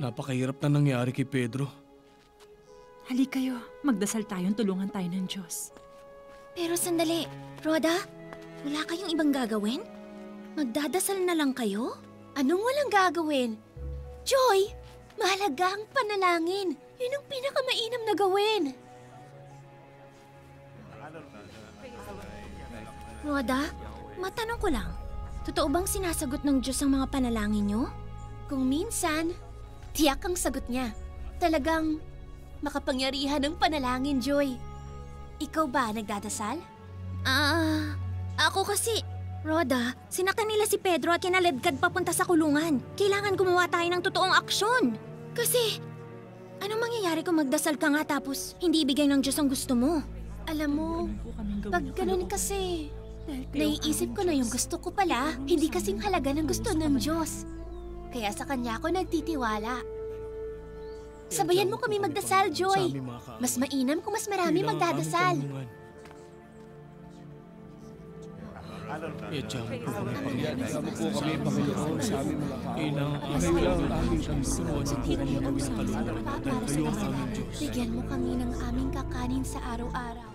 Napakahirap na nangyari kay Pedro. Halika kayo, magdasal tayong tulungan tayo ng Diyos. Pero sandali, Rhoda, wala kayong ibang gagawin? Magdadasal na lang kayo? Anong walang gagawin? Joy, mahalaga ang panalangin. Yun ang pinakamainam na gawin. Rhoda, matanong ko lang, totoo bang sinasagot ng Diyos ang mga panalangin niyo? Kung minsan, tiyak ang sagot niya. Talagang makapangyarihan ang panalangin, Joy. Ikaw ba nagdadasal? Ako kasi, Rhoda, sinaktan nila si Pedro at kinaladkad papunta sa kulungan. Kailangan gumawa tayo ng totoong aksyon. Kasi, anong mangyayari kung magdasal ka nga tapos hindi ibigay ng Diyos ang gusto mo? Alam mo, pag ganun kasi, naiisip ko na yung gusto ko pala, hindi kasing halaga ng gusto ng Diyos. Kaya sa Kanya ako nagtitiwala. Sabayan mo kami magdasal, Joy. Mas mainam kung mas marami magdadasal. Kailangan aming sunod sa aming gawin ng kaluluwa dahil kayo ang aming Diyos. Bigyan mo kami ng aming kakanin sa araw-araw.